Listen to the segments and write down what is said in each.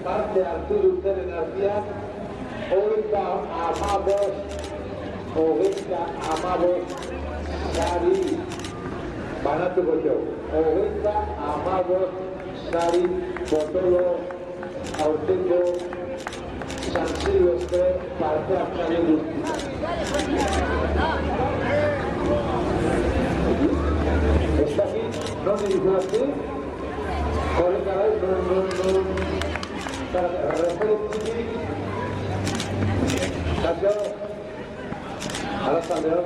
Parte hartu duten artean, hogeita amabost sari banatuko jo. Hogeita amabost sari botolo aurtengo San Silvestre parte hartzaren guztia. Ez dakit, non dirizuazte? Horretara, non... Referentziki, Kasio, Alessandro.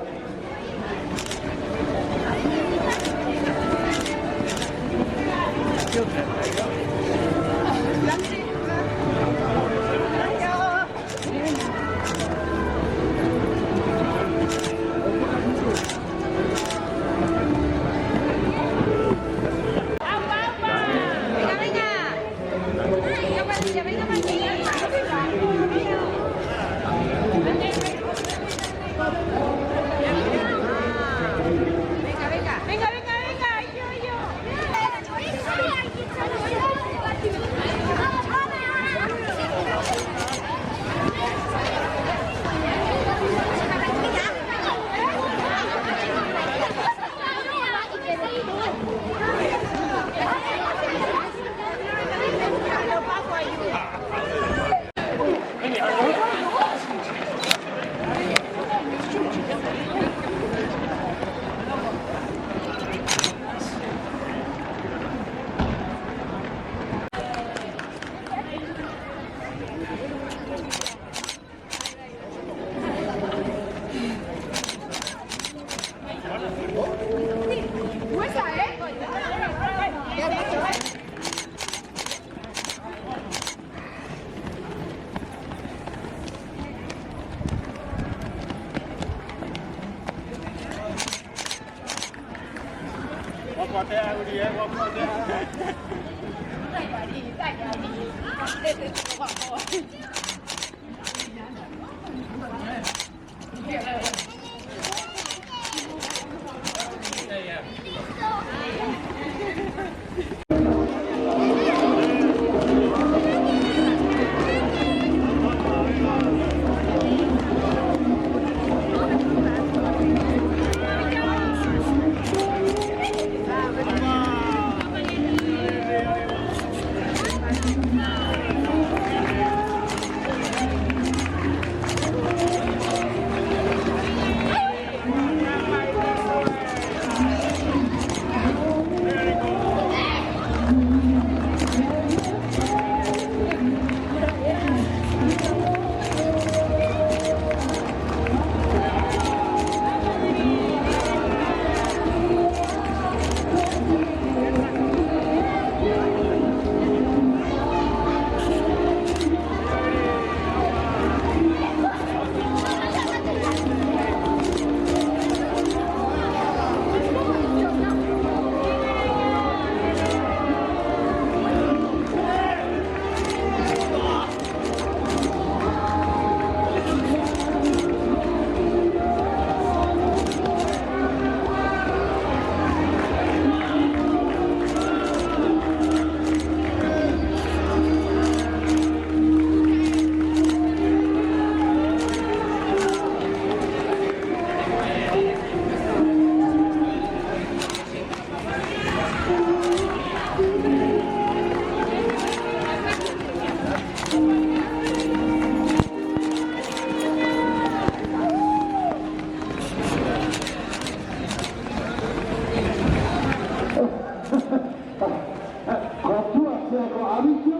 Kontuatzeko abitu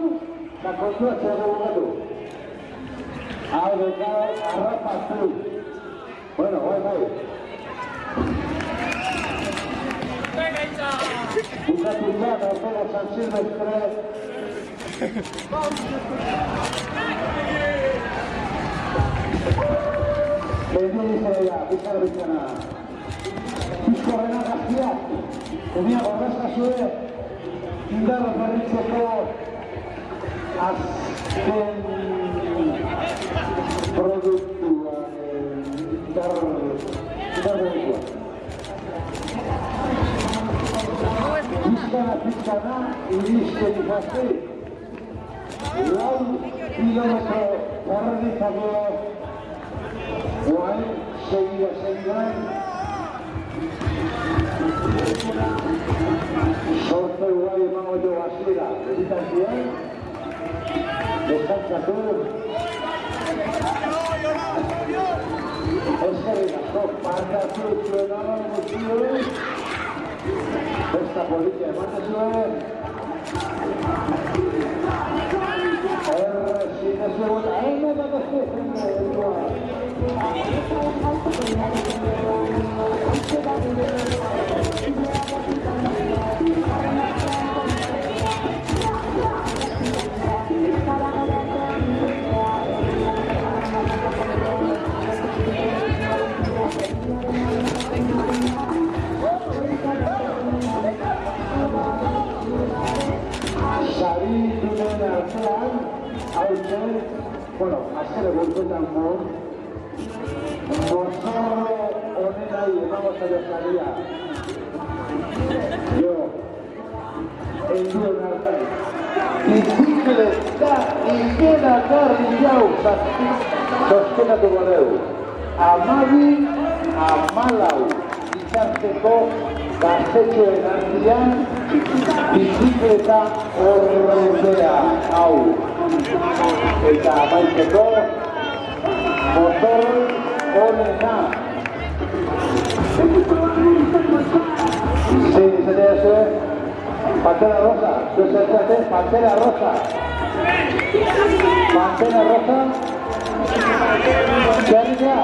eta kontuatzeko bukatu. Hau dekau harrapatu. Bueno, bai. Bukatu da, daukela San Silvestre. Bendu izela, bizar bizana. Bizkorrena gaztiak, umia gorrazka zuen, indarra berritzeko azken produktua, indarra berritzua. Bizkana, iristen izazte, lau kilometro erditzako, guain, segidan, sorte guai emango jo hasiera, egitan ziren, deskantzatu, eskerrik asko, partatu zuen aman guztioi, besta politia ematen zuen, errezinezue gota, saritunen artean, hautzen, bueno, azkere bultuetan mozorro honenai emango zailo saria. Jo, enduen artean. Bizikle da ikeragarri jau soskenatu godeu. 12-14 bitarteko gaztetxoen handian bizikleta horrendea hau. Eta amaitzeko motor honena. Sí, sería eso. Pantera rosa. Yo sé qué Pantera rosa. Pantera rosa. ¿Qué haría?